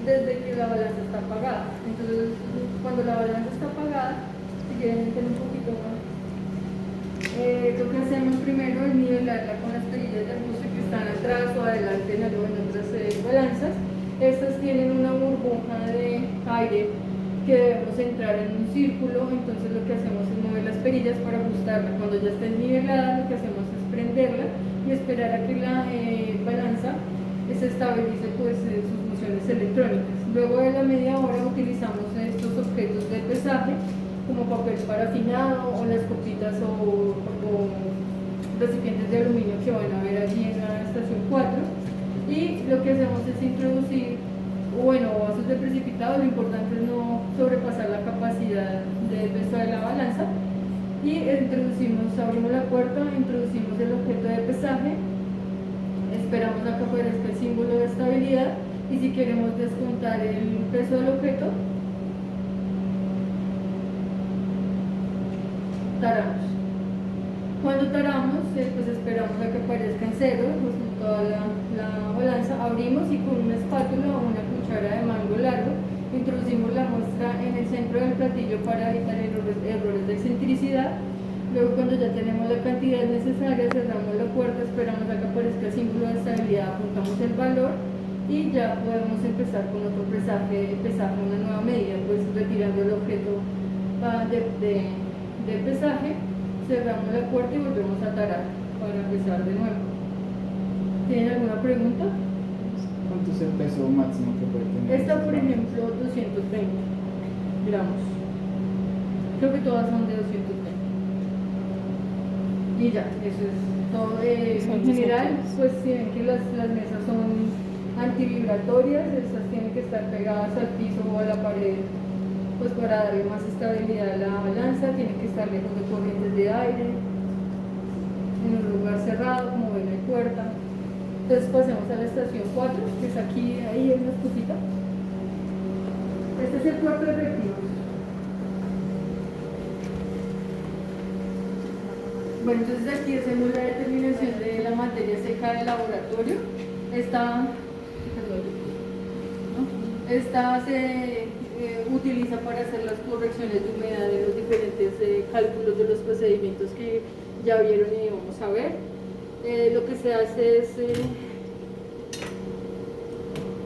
desde que la balanza está apagada. Entonces, cuando la balanza está apagada, si quieren entender un poquito más, lo que hacemos primero es nivelarla con las perillas de ajuste que están atrás o adelante en otras balanzas. Estas tienen una burbuja de aire que debemos entrar en un círculo, entonces lo que hacemos es mover las perillas para ajustarla. Cuando ya estén niveladas, lo que hacemos es prenderla y esperar a que la balanza se estabilice sus funciones electrónicas. Luego de la media hora utilizamos estos objetos de pesaje como papel parafinado o las copitas o recipientes de aluminio que van a ver allí en la estación 4, y lo que hacemos es introducir vasos de precipitado. Lo importante es no sobrepasar la capacidad de peso de la balanza, y abrimos la puerta, introducimos el objeto de pesaje, esperamos a que aparezca el símbolo de estabilidad, y si queremos descontar el peso del objeto, taramos. Cuando taramos, pues esperamos a que aparezca en cero toda la balanza, abrimos y con una espátula o una cuchara de mango largo introducimos la muestra en el centro del platillo para evitar errores de excentricidad. Luego, cuando ya tenemos la cantidad necesaria, cerramos la puerta, esperamos a que aparezca el símbolo de estabilidad, apuntamos el valor y ya podemos empezar con otro pesaje, una nueva medida, pues retirando el objeto de pesaje, cerramos la puerta y volvemos a tarar para empezar de nuevo. ¿Tienen alguna pregunta? ¿Cuánto es el peso máximo que puede tener? Esta, por ejemplo, 230 gramos. Creo que todas son de 230. Y ya, eso es todo. En general, pues si ven que las mesas son antivibratorias, estas tienen que estar pegadas al piso o a la pared, pues para darle más estabilidad a la balanza. Tienen que estar lejos de corrientes de aire, en un lugar cerrado, como ven hay puerta. Entonces pasemos a la estación 4, que es aquí, ahí es una estufita. Este es el cuarto de reactivos. Bueno, entonces aquí hacemos la determinación de la materia seca del laboratorio. Esta se utiliza para hacer las correcciones de humedad de los diferentes cálculos de los procedimientos que ya vieron y vamos a ver. Lo que se hace es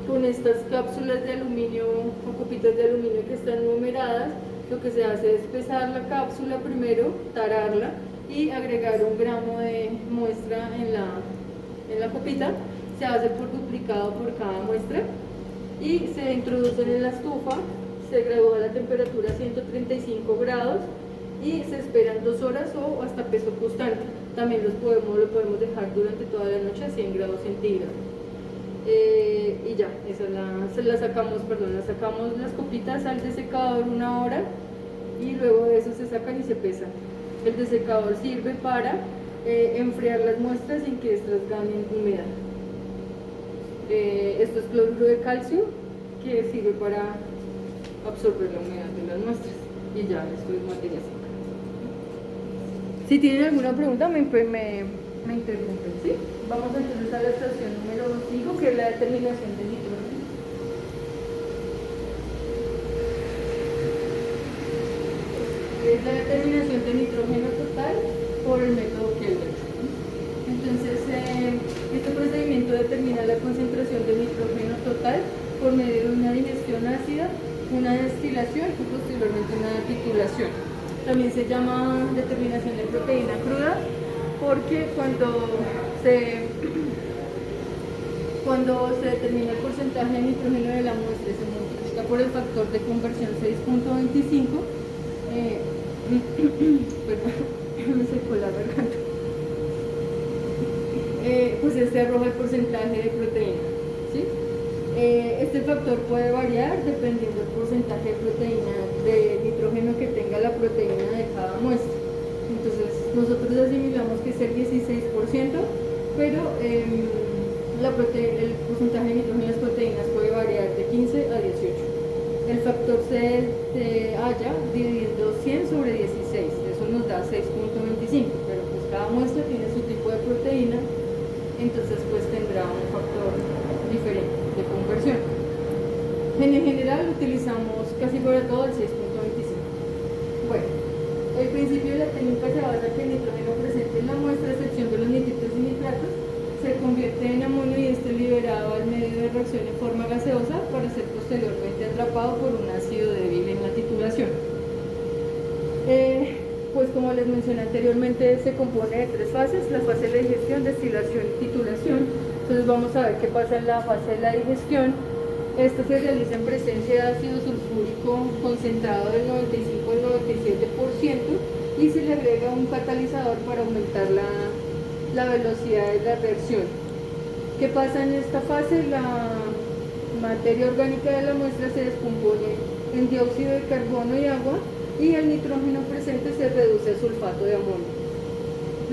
con estas cápsulas de aluminio o copitas de aluminio que están numeradas, lo que se hace es pesar la cápsula primero, tararla y agregar 1 gramo de muestra en la copita. Se hace por duplicado por cada muestra y se introducen en la estufa, se gradúa la temperatura a 135 grados y se esperan 2 horas o hasta peso constante. También lo podemos dejar durante toda la noche a 100 grados centígrados. Y ya, sacamos las copitas al desecador 1 hora y luego de eso se sacan y se pesan. El desecador sirve para enfriar las muestras sin que estas ganen humedad. Esto es cloruro de calcio, que sirve para absorber la humedad de las muestras. Y ya, esto es materia seca. Si tienen alguna pregunta, me interrumpen, ¿sí? Vamos entonces a la estación número 5, que es la determinación de nitrógeno. Es la determinación de nitrógeno total por el método Kelvin. Entonces, este procedimiento determina la concentración de nitrógeno total por medio de una digestión ácida, una destilación y posteriormente una titulación. También se llama determinación de proteína cruda porque cuando se determina el porcentaje de nitrógeno de la muestra y se multiplica por el factor de conversión 6.25, me secó la garganta. Pues este arroja el porcentaje de proteína, ¿sí? Este factor puede variar dependiendo del porcentaje de proteína de nitrógeno que tenga la proteína de cada muestra. Entonces nosotros asimilamos que es el 16%, pero el porcentaje de nitrógeno en las proteínas puede variar de 15 a 18. El factor se halla dividiendo 100 sobre 16, eso nos da 6.25, pero pues cada muestra tiene su tipo de proteína, entonces pues tendrá un factor diferente de conversión. En general utilizamos casi para todo el 6.25. Bueno, el principio de la técnica se basa en que el nitrógeno presente en la muestra, a excepción de los nitritos y nitratos, se convierte en amonio y este es liberado al medio de reacción en forma gaseosa para ser posteriormente atrapado por un ácido débil en la titulación. Pues como les mencioné anteriormente, se compone de tres fases: la fase de la digestión, destilación y titulación. Entonces vamos a ver qué pasa en la fase de la digestión. Esto se realiza en presencia de ácido sulfúrico concentrado del 95 al 97% y se le agrega un catalizador para aumentar la velocidad de la reacción. ¿Qué pasa en esta fase? La materia orgánica de la muestra se descompone en dióxido de carbono y agua y el nitrógeno presente se reduce a sulfato de amonio.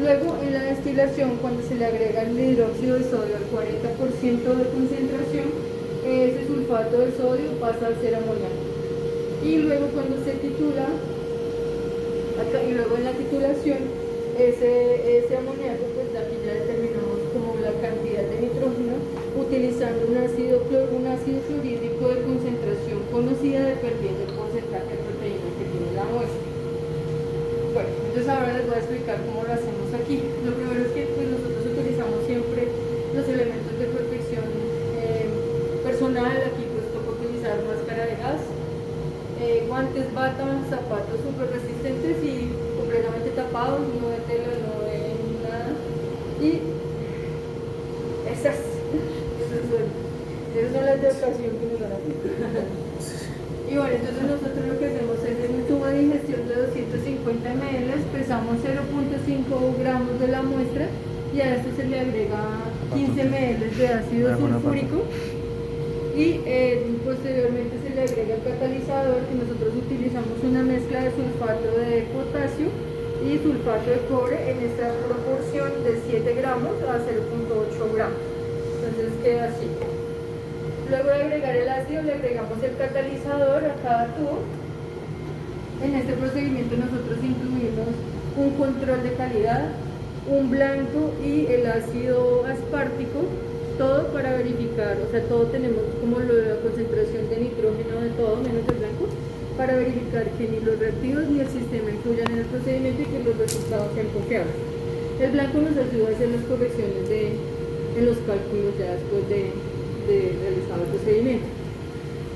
Luego, en la destilación, cuando se le agrega el hidróxido de sodio al 40% de concentración, ese sulfato de sodio pasa a ser amoníaco. Y luego cuando se titula, y luego en la titulación, ese amoníaco, pues aquí ya determinamos como la cantidad de nitrógeno, utilizando un ácido clorhídrico de concentración conocida dependiendo del porcentaje de proteína que tiene la muestra. Bueno, entonces ahora les voy a explicar cómo lo hacemos aquí. Lo primero es que pues, nosotros utilizamos siempre los elementos de protección personal. Aquí pues toca utilizar máscara de gas, guantes, bata, zapatos súper resistentes y completamente tapados, no de tela, no de nada. Y esas son las de ocasión que nos dan aquí. Y bueno, entonces nosotros lo que hacemos es en un tubo de digestión de 250 ml, pesamos 0.5 gramos de la muestra y a esto se le agrega 15 ml de ácido sulfúrico y posteriormente se le agrega el catalizador, que nosotros utilizamos una mezcla de sulfato de potasio y sulfato de cobre en esta proporción de 7 gramos a 0.8 gramos. Entonces queda así. Luego de agregar el ácido le agregamos el catalizador a cada tubo. En este procedimiento nosotros incluimos un control de calidad, un blanco y el ácido aspartico, todo para verificar, o sea, todo tenemos como la concentración de nitrógeno de todo menos el blanco, para verificar que ni los reactivos ni el sistema influyan en el procedimiento y que los resultados sean confiables. El blanco nos ayuda a hacer las correcciones en los cálculos ya después de realizado el procedimiento.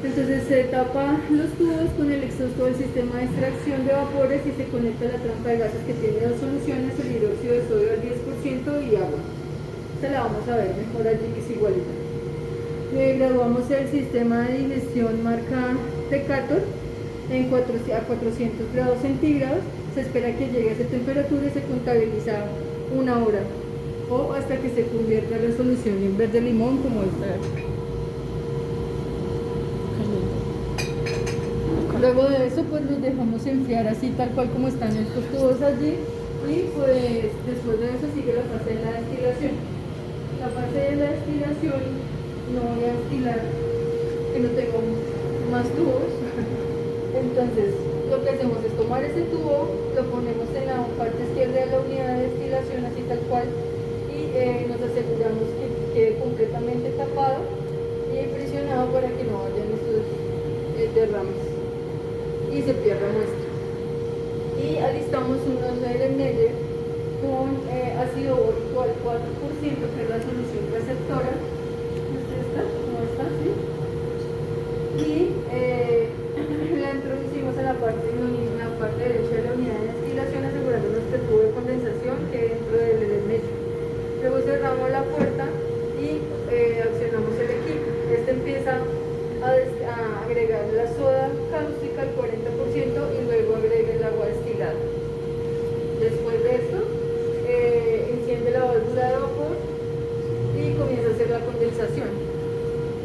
Entonces se tapa los tubos con el exhausto del sistema de extracción de vapores y se conecta a la trampa de gases que tiene dos soluciones, el hidróxido de sodio al 10% y agua. Esta la vamos a ver mejor allí, que es igualita. Graduamos el sistema de digestión marca Decatur a 400 grados centígrados. Se espera que llegue a esa temperatura y se contabiliza una hora o hasta que se convierta la solución en verde limón como esta. Luego de eso pues los dejamos enfriar así tal cual como están estos tubos allí y pues después de eso sigue la fase de la destilación. La fase de la destilación no voy a destilar que no tengo más tubos. Entonces lo que hacemos es tomar ese tubo, lo ponemos en la parte izquierda de la unidad de destilación así tal cual y nos aseguramos que quede completamente tapado y presionado para que no hayan estos derrames y se pierda muestra. Y alistamos unos Erlenmeyer con ácido bórico al 4%, que es la solución receptora. ¿Es esta? ¿Cómo está? ¿Sí? Y la introducimos en la parte derecha de la unidad de destilación, asegurándonos que el tubo de condensación quede dentro del Erlenmeyer. Luego cerramos la puerta y accionamos el equipo. Este empieza a agregar la soda cáustica al 40% y luego agrega el agua destilada. Después de esto, enciende la válvula de vapor y comienza a hacer la condensación.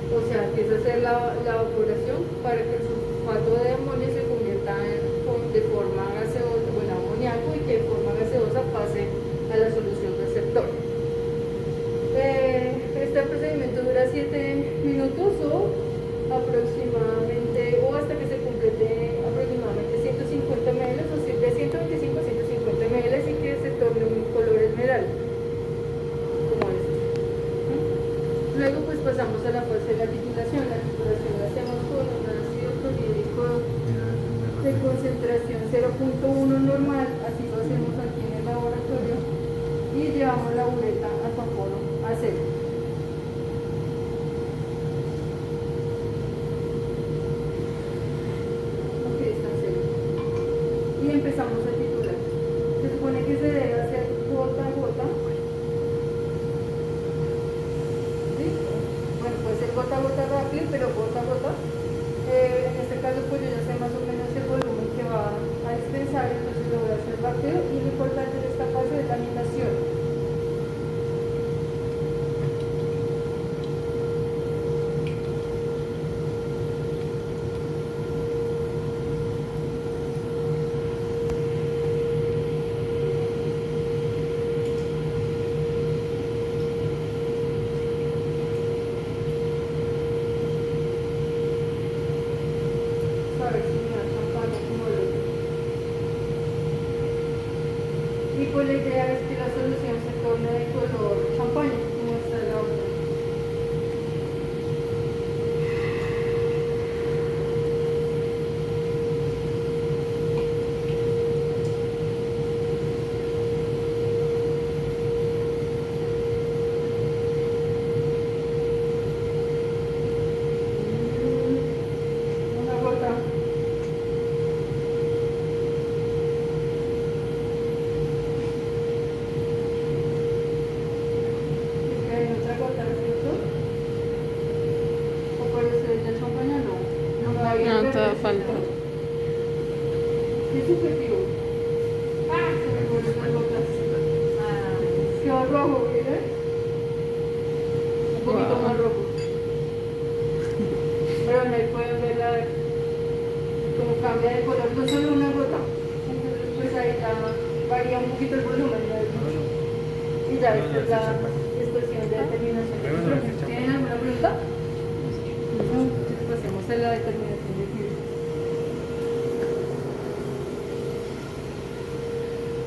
O sea, empieza a hacer la evaporación para que el sulfato de amonio se convierta de forma gaseosa, bueno, amoníaco, y que de forma gaseosa pase a la solución receptora. Este procedimiento dura 7 minutos o aproximadamente, o hasta que se complete aproximadamente 150 ml o de 125 a 150 ml y que se torne un color esmeralda, como este. Luego pues pasamos a la fase de la titulación. La titulación la hacemos con concentración 0.1 normal, así lo hacemos aquí en el laboratorio, y llevamos la bureta a vapor a cero. Ok, está a cero. Y empezamos a titular. Se supone que se debe hacer gota a gota. ¿Sí? Bueno, puede ser gota a gota rápido, pero gota a gota. En este caso, pues yo ya sé más o menos el volumen que va a dispensar, entonces lo voy a hacer rápido. Y lo importante en esta fase es la laminación. Y pues la idea es que la solución se torne de color champaña, como está en la otra. Una gota. Hay otra gota, ¿cierto? ¿O puede ser de champaña? No. No, todavía falta. Es subjetivo. Ah, se me fueron las gotas. Quedó rojo, ¿verdad? Un poquito Wow. más rojo. Pero ahí pueden ver cómo cambia de color, no solo una gota. Entonces, pues ahí ya varía un poquito el volumen. ¿No? Y ya esta es la expresión de determinación. ¿Tienen alguna pregunta? No, entonces pasemos a la determinación de fibras.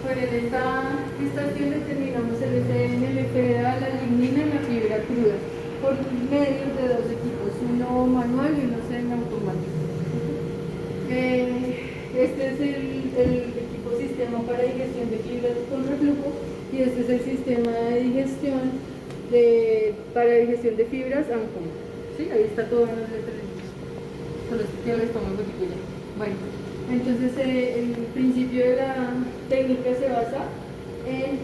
Bueno, en esta estación determinamos el FDN, el FDA, la lignina y la fibra cruda por medio de dos equipos, uno manual y uno semiautomático. Este es el equipo sistema para digestión de fibras con reflujo y este es el sistema de digestión para digestión de fibras ANCOM. ¿Sí? Ahí está todo en los letreros. Solo que les tomo un poquito ya. Bueno, entonces el principio de la técnica se basa en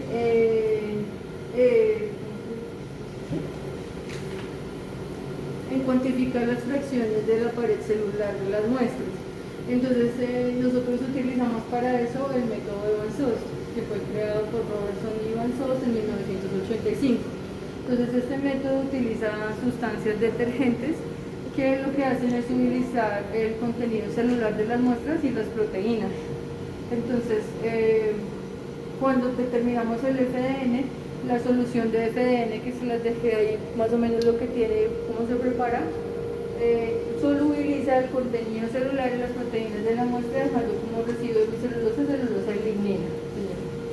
cuantificar las fracciones de la pared celular de las muestras. Entonces nosotros utilizamos para eso el método de Van Soest, que fue creado por Robertson y Van Soest en 1985. Entonces este método utiliza sustancias detergentes que lo que hacen es utilizar el contenido celular de las muestras y las proteínas. Entonces, cuando determinamos el FDN, la solución de FDN, que se las dejé ahí más o menos lo que tiene, cómo se prepara, solubiliza el contenido celular y las proteínas de la muestra, dejando como residuo de celulosa y lignina.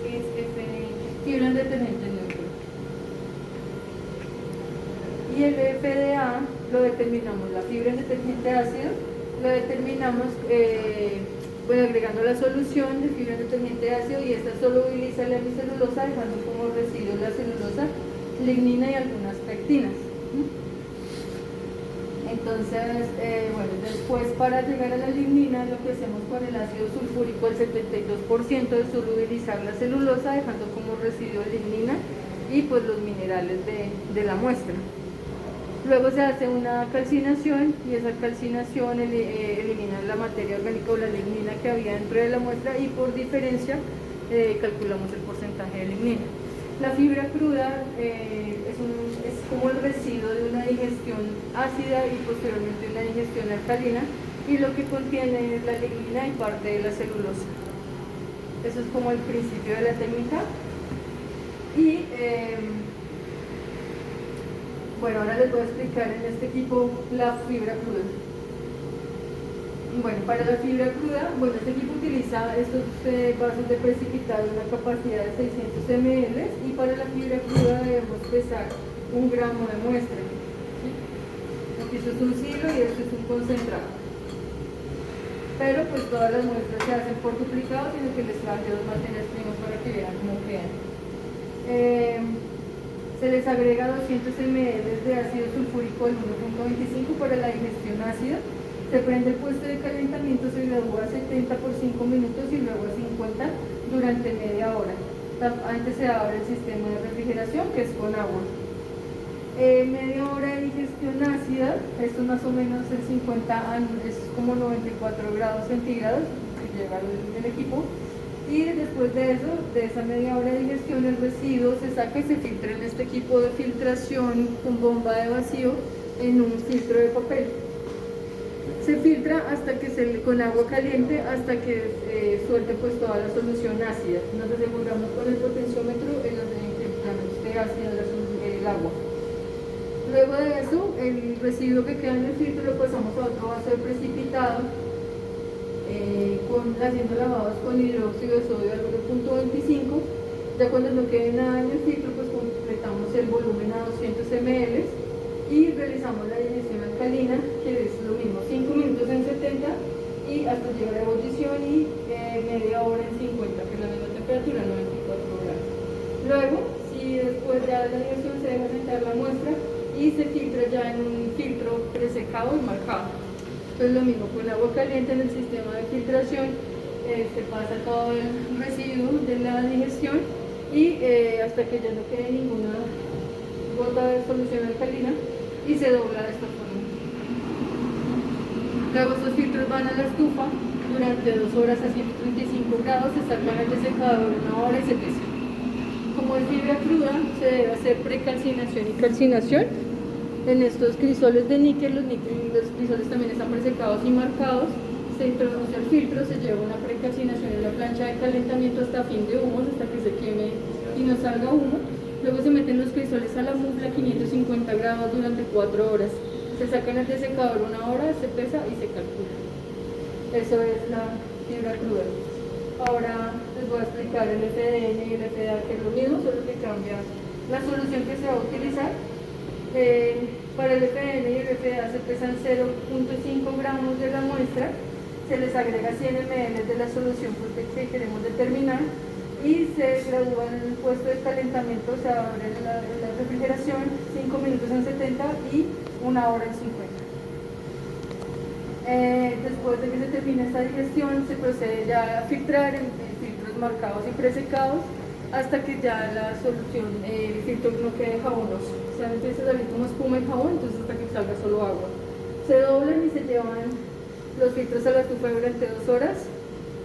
¿Qué es FDN? Fibra detergente neutro. Y el FDA lo determinamos, la fibra en detergente ácido, lo determinamos agregando la solución de fibra en detergente ácido y esta solubiliza la hemicelulosa dejando como residuo la celulosa, lignina y algunas pectinas. Entonces, bueno, después para llegar a la lignina lo que hacemos con el ácido sulfúrico, el 72% es solubilizar la celulosa dejando como residuo lignina y pues los minerales de la muestra. Luego se hace una calcinación y esa calcinación elimina la materia orgánica o la lignina que había dentro de la muestra y por diferencia calculamos el porcentaje de lignina. La fibra cruda es como el residuo de una digestión ácida y posteriormente una digestión alcalina y lo que contiene es la lignina y parte de la celulosa. Eso es como el principio de la técnica. Y bueno, ahora les voy a explicar en este equipo la fibra cruda. Bueno, para la fibra cruda, bueno, este equipo utiliza estos vasos de precipitado de una capacidad de 600 ml y para la fibra cruda debemos pesar 1 gramo de muestra. ¿Sí? Aquí esto es un silo y esto es un concentrado. pero pues todas las muestras se hacen por duplicado, sino que les traje dos materias primas para que vean cómo quedan. Se les agrega 200 ml de ácido sulfúrico del 1.25 para la digestión ácida. Se prende el puesto de calentamiento, se gradúa a 70 por 5 minutos y luego a 50 durante media hora. Antes se abre el sistema de refrigeración, que es con agua. Media hora de digestión ácida, esto más o menos el 50, es como 94 grados centígrados, que lleva el equipo. Y después de eso, de esa media hora de digestión, el residuo se saca y se filtra en este equipo de filtración con bomba de vacío en un filtro de papel. Se filtra hasta que con agua caliente hasta que suelte pues toda la solución ácida. Nos aseguramos con el potenciómetro en los incrementamientos de ácido del agua. Luego de eso, el residuo que queda en el filtro lo pasamos a otro vaso de precipitado, haciendo lavados con hidróxido de sodio al 1.25. Ya cuando no quede nada en el filtro, pues completamos el volumen a 200 ml y realizamos la digestión alcalina, que es lo mismo, 5 minutos en 70 y hasta llegar a ebullición y media hora en 50, que es la misma temperatura, 94 grados. Luego, si después de la digestión se deja sentar la muestra y se filtra ya en un filtro presecado y marcado. Entonces lo mismo, con agua caliente en el sistema de filtración se pasa todo el residuo de la digestión y hasta que ya no quede ninguna gota de solución alcalina y se dobla de esta forma. Luego estos filtros van a la estufa durante 2 horas a 135 grados, se sacan al desecador 1 hora y se pesan. Como es fibra cruda, se debe hacer precalcinación y calcinación. En estos crisoles de níquel, los crisoles también están presecados y marcados. Se introduce el filtro, se lleva una precalcinación en la plancha de calentamiento hasta fin de humos, hasta que se queme y no salga humo. Luego se meten los crisoles a la mufla a 550 grados durante 4 horas. Se sacan al desecador 1 hora, se pesa y se calcula. Eso es la fibra cruda. Ahora les voy a explicar el FDN y el FDA, que es lo mismo, solo que cambia la solución que se va a utilizar. Para el FDN y el FDA se pesan 0.5 gramos de la muestra, se les agrega 100 ml de la solución que queremos determinar y se gradúa en el puesto de calentamiento, se abre la refrigeración 5 minutos en 70 y 1 hora en 50. Después de que se termine esta digestión, se procede ya a filtrar en filtros marcados y presecados hasta que ya la solución, el filtro no quede jabonoso. O sea, empieza a salir como espuma y jabón, entonces hasta que salga solo agua. Se doblan y se llevan los filtros a la estufa durante 2 horas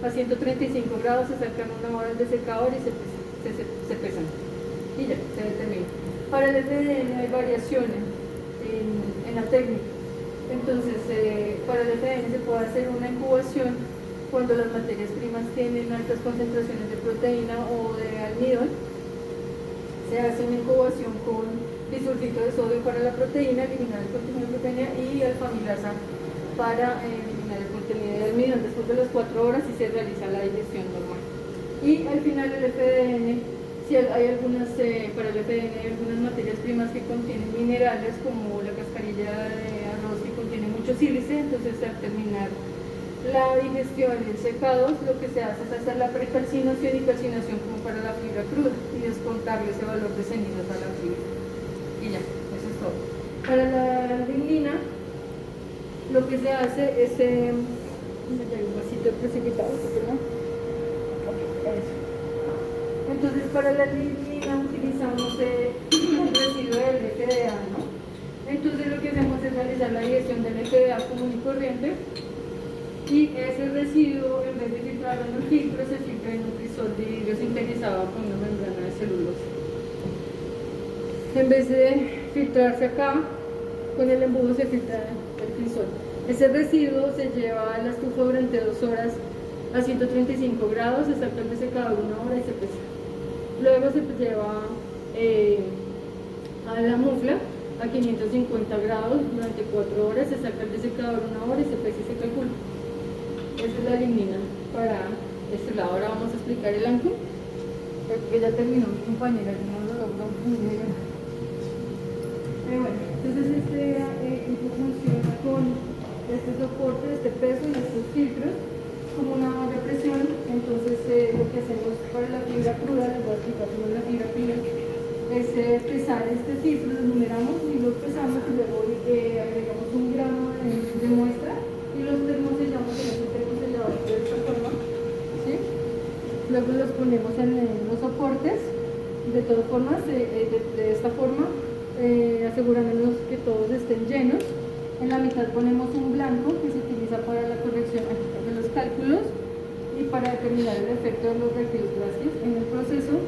a 135 grados, se sacan 1 hora al desecador y se pesan. Y ya, se determina. Para el FDN hay variaciones en la técnica. Entonces, para el FDN se puede hacer una incubación cuando las materias primas tienen altas concentraciones de proteína o de almidón. Se hace una incubación con disulfito de sodio para la proteína, eliminar el contenido de proteína, y alfamilasa para eliminar el contenido de almidón. Después de las 4 horas sí se realiza la digestión normal. Y al final el FDN, si hay algunas, para el FDN hay algunas materias primas que contienen minerales, como la cascarilla de arroz que contiene mucho sílice, entonces al terminar la digestión y el secado, lo que se hace es hacer la precalcinación y calcinación como para la fibra cruda y descontarle ese valor de cenizas a la fibra. Y ya, eso es todo. Para la lignina, lo que se hace es, hay un vasito precipitado, ¿verdad? Eso. Entonces, para la lignina utilizamos el residuo del FDA, ¿no? Entonces, lo que hacemos es realizar la digestión del FDA común y corriente. Y ese residuo, en vez de filtrarlo en el filtro, se filtra en un crisol de vidrio sintetizado con una membrana de celulosa. En vez de filtrarse acá, con el embudo se filtra el crisol. Ese residuo se lleva a la estufa durante 2 horas a 135 grados, se saca el desecador 1 hora y se pesa. Luego se lleva a la mufla a 550 grados durante 4 horas, se saca el desecador 1 hora y se pesa y se calcula. Esa es la lignina para este lado. Ahora vamos a explicar el ANCO, porque ya terminó mi compañera, yo no lo logro muy bien. Bueno, entonces este ANCO funciona con este soporte, este peso y estos filtros como una olla a presión. Entonces lo que hacemos para la fibra cruda, les voy a explicar cómo es la fibra cruda, es pesar este filtro, lo numeramos y lo pesamos y luego agregamos un gramo de muestra y los termosellamos en este termosellador de esta forma, ¿sí? Luego los ponemos en los soportes, de todas formas, de esta forma, asegurándonos que todos estén llenos. En la mitad ponemos un blanco que se utiliza para la corrección de los cálculos y para determinar el efecto de los reactivos gaseosos en el proceso,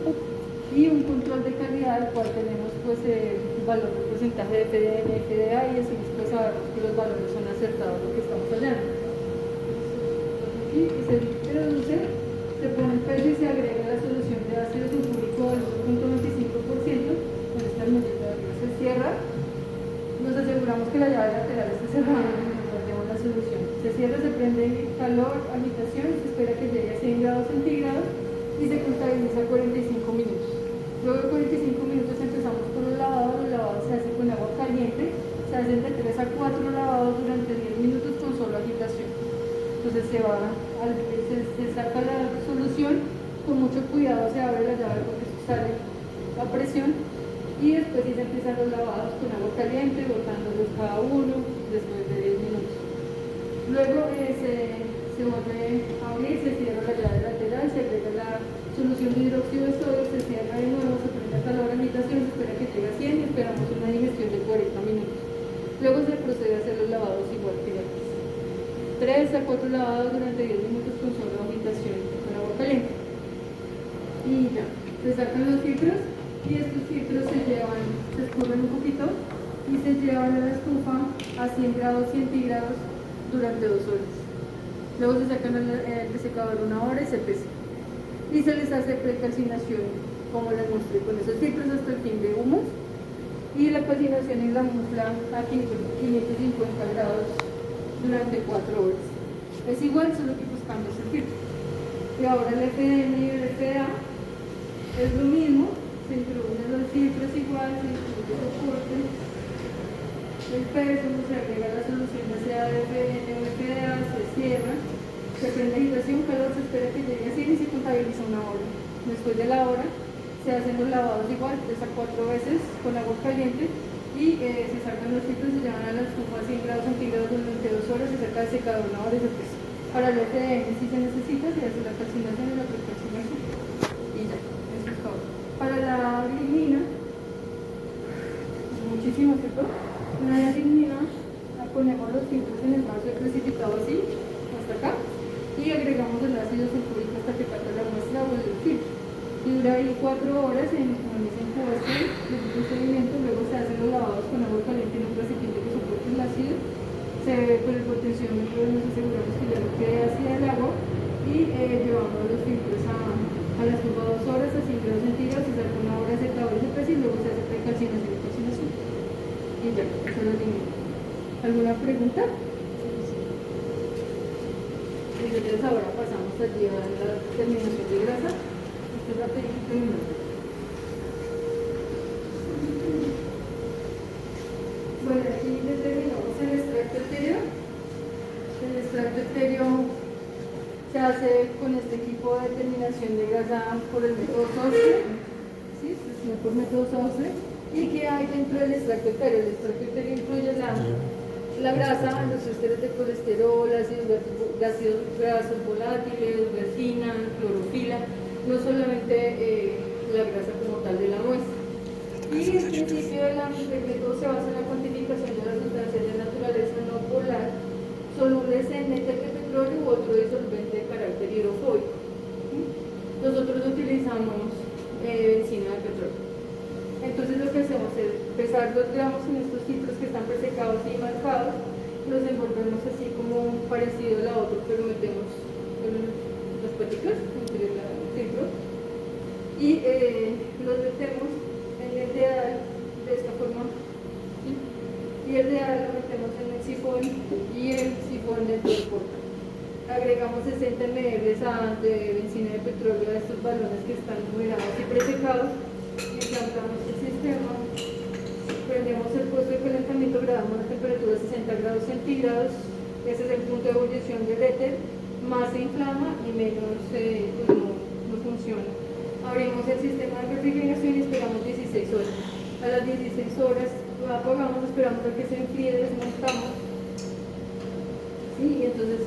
y un control de calidad al cual tenemos pues el valor del porcentaje de FDN, FDA, y así pues sabemos que los valores son acertados lo que estamos hallando. Aquí se reduce, se pone el peso y se agrega la solución de ácido sulfúrico del 1.25%, con esta medida se cierra. Nos aseguramos que la llave lateral esté cerrada mientras metemos la solución. Se cierra, se prende calor, agitación, se espera que llegue a 100 grados centígrados y se contabiliza 45 minutos. Luego de 45 minutos empezamos con los lavados. Los lavados se hacen con agua caliente, se hacen de 3 a 4 lavados durante 10 minutos con solo agitación. Entonces se saca la solución, con mucho cuidado se abre la llave porque sale a presión. Y después sí se empiezan los lavados con agua caliente, botándolos cada uno después de 10 minutos. Luego se vuelve a abrir, se cierra la llave lateral, se agrega la solución de hidróxido de sodio, se cierra de nuevo, se prende a calor a agitación, se espera que llegue a 100 y esperamos una digestión de 40 minutos. Luego se procede a hacer los lavados igual que antes. 3 a 4 lavados durante 10 minutos con solo agitación con agua caliente. Y ya, se sacan los filtros. Y estos filtros se escurren un poquito y se llevan a la estufa a 100 grados centígrados durante 2 horas. Luego se sacan al desecador 1 hora y se pesan. Y se les hace precalcinación, como les mostré con esos filtros, hasta el fin de humos. Y la calcinación en la mufla a 550 grados durante 4 horas. Es igual, solo que pues cambias el filtro. Y ahora el FDN y el FDA es lo mismo. Se introducen los filtros igual, se introduce el soporte, el peso, se agrega la solución ya sea de FDN o FDA, se cierra, se prende agitación, calor, se espera que llegue a 100 y se contabiliza 1 hora. Después de la hora se hacen los lavados igual, 3 a 4 veces con agua caliente y se sacan los filtros, se llevan a la estufa a 100 grados centígrados durante 2 horas, se saca el secador 1 hora y se pesa. Para el FDN si se necesita, se hace la calcinación y la precalcinación y ya, eso es todo. Para la lignina, muchísimo, ¿cierto? Para la lignina ponemos los filtros en el vaso precipitado así, hasta acá, y agregamos el ácido sulfúrico hasta que pase la muestra o el filtro. Y dura ahí 4 horas en el procedimiento. Luego se hacen los lavados con agua caliente en un recipiente que soporte el ácido. Con el potenciómetro nos aseguramos que ya no quede ácida el agua y llevamos los filtros a la estufa 2 horas a 100 grados centígrados, se saca 1 hora de secador y se pesa y luego se hace precalcinación y calcinación. Y ya, eso lo elimina. ¿Alguna pregunta? Entonces ahora pasamos allí a la terminación de grasa. Esto es rapidito. Bueno, aquí determinamos el extracto etéreo. El extracto etéreo se hace con este equipo de determinación de grasa por el método Saustre, ¿sí? Por método Saustre. ¿Y qué hay dentro del extracto etéreo? El extracto etéreo incluye la grasa, los ésteres de colesterol, ácidos grasos volátiles, resina, clorofila, no solamente la grasa como tal de la muestra. Y el principio del método se basa en la cuantificación de las sustancias de naturaleza no polar solubles en éter de petróleo u otro disolvente de carácter hidrofóbico. Nosotros utilizamos benzina de petróleo. Entonces lo que hacemos es pesar los gramos en estos filtros que están presecados y marcados, los envolvemos así como parecido al otro, pero metemos las paticas entre el filtro y los metemos en el dedal de esta forma, ¿sí? Y el dedal lo metemos en el sifón y el sifón dentro del porta. Agregamos 60 ml de benzina de petróleo a estos balones que están numerados y presecados. Implantamos el sistema, prendemos el puesto de calentamiento, grabamos la temperatura a 60 grados centígrados, de ebullición del éter, más se inflama y menos pues no funciona. Abrimos el sistema de refrigeración y esperamos 16 horas. A las 16 horas lo apagamos, esperamos a que se enfríe, desmontamos. ¿Sí? Y entonces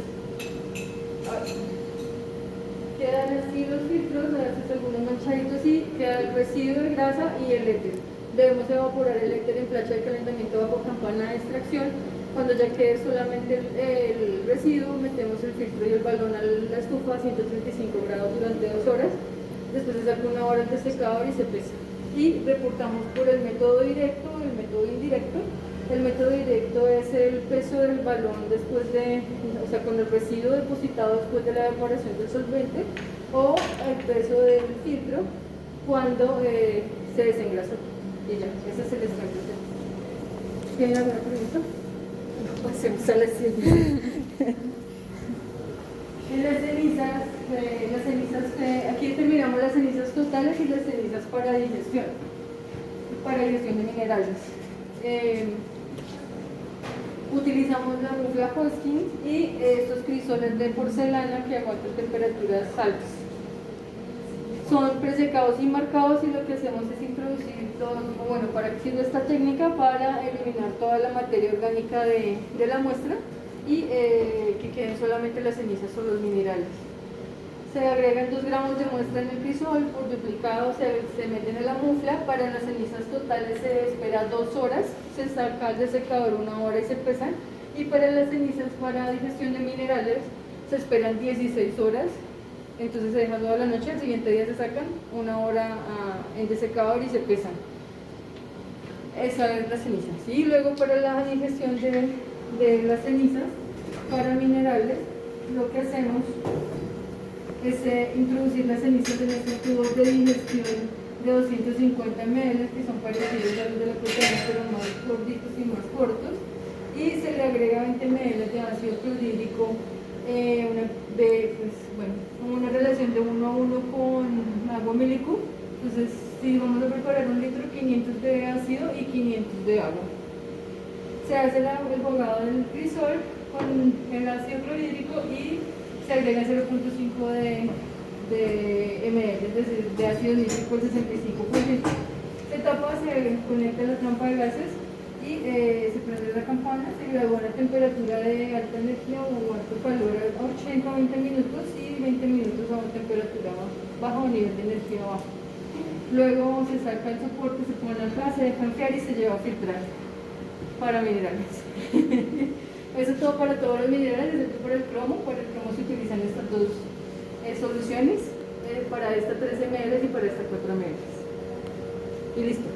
quedan así los filtros, a veces algunos manchaditos y queda el residuo de grasa y el éter. Debemos evaporar el éter en plancha de calentamiento bajo campana de extracción. Cuando ya quede solamente el residuo, metemos el filtro y el balón a la estufa a 135 grados durante 2 horas. Después se saca 1 hora de secador y se pesa. Y reportamos por el método directo o el método indirecto. El método directo es el peso del balón después de, o sea, con el residuo depositado después de la evaporación del solvente, o el peso del filtro cuando se desengrasó. Y ya, ese es el extracto. ¿Tienen alguna pregunta? Pasemos a la siguiente. En las cenizas, aquí terminamos las cenizas totales y las cenizas para digestión de minerales. Utilizamos la mufla Hoskin y estos crisoles de porcelana que aguantan temperaturas altas. Son presecados y marcados, y lo que hacemos es introducir ¿para qué sirve esta técnica? Para eliminar toda la materia orgánica de la muestra y que queden solamente las cenizas o los minerales. Se agregan 2 gramos de muestra en el crisol, por duplicado se meten en la mufla. Para las cenizas totales se espera 2 horas, se saca al desecador 1 hora y se pesan. Y para las cenizas para digestión de minerales se esperan 16 horas, entonces se dejan toda la noche, al siguiente día se sacan 1 hora en desecador y se pesan. Esa es la ceniza. Y luego para la digestión de las cenizas para minerales, lo que hacemos es introducir las cenizas en estos tubos de digestión de 250 ml, que son parecidos a los de la proteína, pero más gorditos y más cortos, y se le agrega 20 ml de ácido clorhídrico, una relación de 1 a 1 con agua milicu. Entonces, si vamos a preparar 1 litro, 500 de ácido y 500 de agua. Se hace el jugado del crisol con el ácido clorhídrico y se agrega 0.5 de ml, es decir, de ácido nítrico el 65%. Se tapa, se conecta la trampa de gases y se prende la campana, se gradúa a temperatura de alta energía o alto calor a 80 o 20 minutos y 20 minutos a una temperatura baja o nivel de energía bajo. Luego se saca el soporte, se pone acá, se deja enfriar y se lleva a filtrar para minerales. Eso es todo para todos los minerales, excepto para el cromo. Para el cromo se utilizan estas 2 soluciones, para esta 3 ml y para esta 4 ml. Y listo.